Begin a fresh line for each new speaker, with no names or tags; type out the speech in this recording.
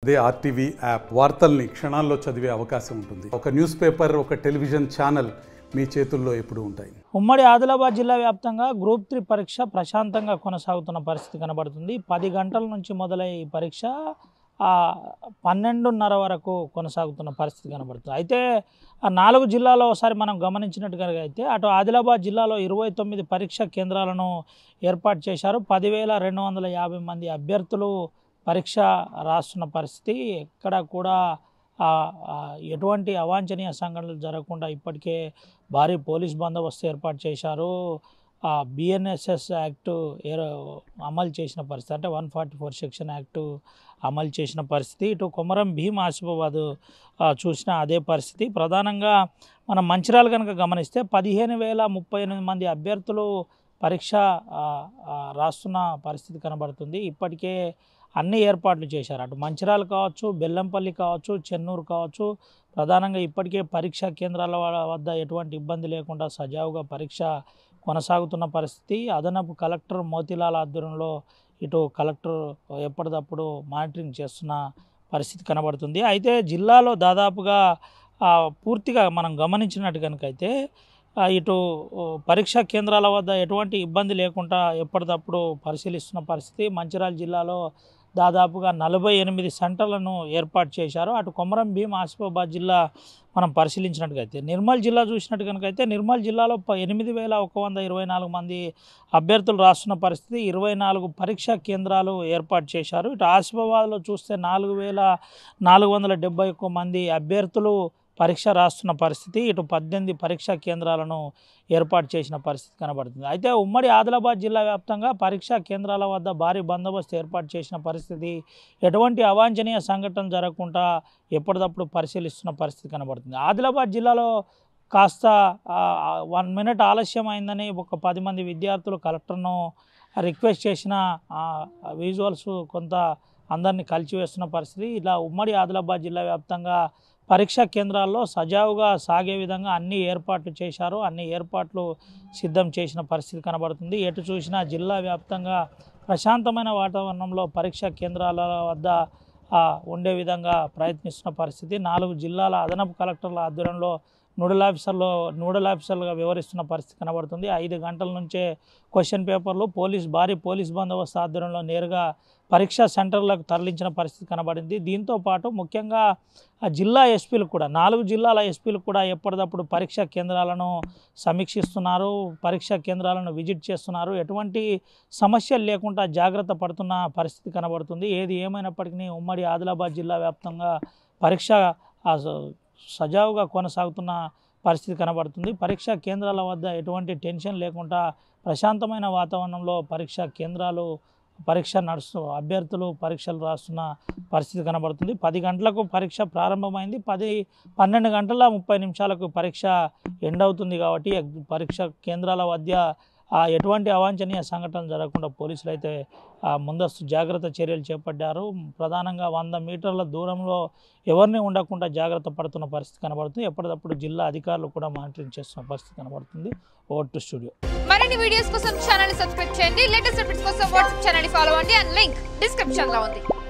అదే RTV app వార్తల్ని క్షణాల్లో చదివే అవకాశం ఉంటుంది. ఒక న్యూస్ పేపర్, ఒక టెలివిజన్ ఛానల్ మీ చేతుల్లో ఎప్పుడూ ఉంటాయి.
ఉమ్మడి ఆదిలాబాద్ జిల్లా వ్యాప్తంగా గ్రూప్ 3 పరీక్ష ప్రశాంతంగా కొనసాగుతున్న పరిస్థితి కనబడుతుంది. 10 గంటల నుంచి మొదలై ఈ పరీక్ష 12:30 వరకు కొనసాగుతున్న పరిస్థితి కనబడుతుంది. అయితే 4 జిల్లాలో ఒకసారి మనం గమనించినట్టుగా అయితే అటు ఆదిలాబాద్ జిల్లాలో 29 పరీక్షా కేంద్రాలను ఏర్పాటు చేశారు. 10,250 మంది అభ్యర్థులు పరీక్ష రాస్తున్న పరిస్థితి. ఎక్కడ కూడా ఎటువంటి అవాంఛనీయ సంఘటనలు జరగకుండా ఇప్పటికే భారీ పోలీస్ బందోబస్తు ఏర్పాటు చేశారు. BNSS యాక్టు అమలు చేసిన పరిస్థితి, అంటే 144 సెక్షన్ యాక్టు అమలు చేసిన పరిస్థితి. ఇటు కొమరం భీం ఆసిఫాబాద్ చూసిన అదే పరిస్థితి. ప్రధానంగా మనం మంచిర్యాల కనుక గమనిస్తే 15,038 మంది అభ్యర్థులు పరీక్ష రాస్తున్న పరిస్థితి కనబడుతుంది. ఇప్పటికే అన్ని ఏర్పాట్లు చేశారు. అటు మంచిర్యాల కావచ్చు, బెల్లంపల్లి కావచ్చు, చెన్నూరు కావచ్చు, ప్రధానంగా ఇప్పటికే పరీక్షా కేంద్రాల వద్ద ఎటువంటి ఇబ్బంది లేకుండా సజావుగా పరీక్ష కొనసాగుతున్న పరిస్థితి. అదనపు కలెక్టర్ మోతిలాల్ ఆధ్వర్యంలో ఇటు కలెక్టర్ ఎప్పటికప్పుడు మానిటరింగ్ చేస్తున్న పరిస్థితి కనబడుతుంది. అయితే జిల్లాలో దాదాపుగా పూర్తిగా మనం గమనించినట్టు కనుకైతే ఇటు పరీక్షా కేంద్రాల వద్ద ఎటువంటి ఇబ్బంది లేకుండా ఎప్పటికప్పుడు పరిశీలిస్తున్న పరిస్థితి. మంచిర్యాల జిల్లాలో దాదాపుగా 48 సెంటర్లను ఏర్పాటు చేశారు. అటు కొమరం భీం ఆసిఫాబాద్ జిల్లా మనం పరిశీలించినట్టుగైతే, నిర్మల్ జిల్లా చూసినట్టు కనుకైతే నిర్మల్ జిల్లాలో 8,124 మంది అభ్యర్థులు రాస్తున్న పరిస్థితి. 24 పరీక్షా కేంద్రాలు ఏర్పాటు చేశారు. ఇటు ఆసిఫాబాద్లో చూస్తే 4,471 మంది అభ్యర్థులు పరీక్ష రాస్తున్న పరిస్థితి. ఇటు 18 పరీక్షా కేంద్రాలను ఏర్పాటు చేసిన పరిస్థితి కనబడుతుంది. అయితే ఉమ్మడి ఆదిలాబాద్ జిల్లా వ్యాప్తంగా పరీక్షా కేంద్రాల వద్ద భారీ బందోబస్తు ఏర్పాటు చేసిన పరిస్థితి. ఎటువంటి అవాంఛనీయ సంఘటనలు జరగకుండా ఎప్పటికప్పుడు పరిశీలిస్తున్న పరిస్థితి కనబడుతుంది. ఆదిలాబాద్ జిల్లాలో కాస్త 1 మినిట్ ఆలస్యం అయిందని ఒక 10 మంది విద్యార్థులు కలెక్టర్ను రిక్వెస్ట్ చేసిన విజువల్స్ కొంత అందరినీ కలిచివేస్తున్న పరిస్థితి. ఇలా ఉమ్మడి ఆదిలాబాద్ జిల్లా వ్యాప్తంగా పరీక్షా కేంద్రాల్లో సజావుగా సాగే విధంగా అన్ని ఏర్పాట్లు చేశారు. అన్ని ఏర్పాట్లు సిద్ధం చేసిన పరిస్థితి కనబడుతుంది. ఎటు చూసినా జిల్లా వ్యాప్తంగా ప్రశాంతమైన వాతావరణంలో పరీక్షా కేంద్రాల వద్ద ఉండే విధంగా ప్రయత్నిస్తున్న పరిస్థితి. 4 జిల్లాల అదనపు కలెక్టర్ల ఆధ్వర్యంలో నోడల్ ఆఫీసర్లుగా వ్యవహరిస్తున్న పరిస్థితి కనబడుతుంది. 5 గంటల నుంచే క్వశ్చన్ పేపర్లు భారీ పోలీస్ బందోబస్తు ఆధ్వర్యంలో నేరుగా పరీక్షా సెంటర్లకు తరలించిన పరిస్థితి కనబడింది. దీంతోపాటు ముఖ్యంగా జిల్లా ఎస్పీలు కూడా 4 జిల్లాల ఎస్పీలు కూడా ఎప్పటికప్పుడు పరీక్షా కేంద్రాలను సమీక్షిస్తున్నారు, పరీక్షా కేంద్రాలను విజిట్ చేస్తున్నారు. ఎటువంటి సమస్యలు లేకుండా జాగ్రత్త పడుతున్న పరిస్థితి కనబడుతుంది. ఏది ఏమైనప్పటికీ ఉమ్మడి ఆదిలాబాద్ జిల్లా వ్యాప్తంగా పరీక్ష సజావుగా కొనసాగుతున్న పరిస్థితి కనబడుతుంది. పరీక్షా కేంద్రాల వద్ద ఎటువంటి టెన్షన్ లేకుండా ప్రశాంతమైన వాతావరణంలో అభ్యర్థులు పరీక్షలు రాస్తున్న పరిస్థితి కనబడుతుంది. 10 గంటలకు పరీక్ష ప్రారంభమైంది. 12 గంటల 30 నిమిషాలకు పరీక్ష ఎండ్ అవుతుంది. కాబట్టి పరీక్ష కేంద్రాల వద్ద ఎటువంటి అవాంఛనీయ సంఘటనలు జరగకుండా పోలీసులు అయితే ముందస్తు జాగ్రత్త చర్యలు చేపట్టారు. ప్రధానంగా 100 మీటర్ల దూరంలో ఎవరిని ఉండకుండా జాగ్రత్త పడుతున్న పరిస్థితి కనబడుతుంది. ఎప్పటికప్పుడు జిల్లా అధికారులు కూడా మానిటరింగ్ చేస్తున్న పరిస్థితి కనబడుతుంది. Over to studio.
మరిన్ని వీడియోస్ కోసం ఛానల్ ని సబ్స్క్రైబ్ చేయండి. లేటెస్ట్ అప్డేట్స్ కోసం వాట్సాప్ ఛానల్ ని ఫాలో అవ్వండి. అండ్ లింక్ డిస్క్రిప్షన్ లో ఉంది.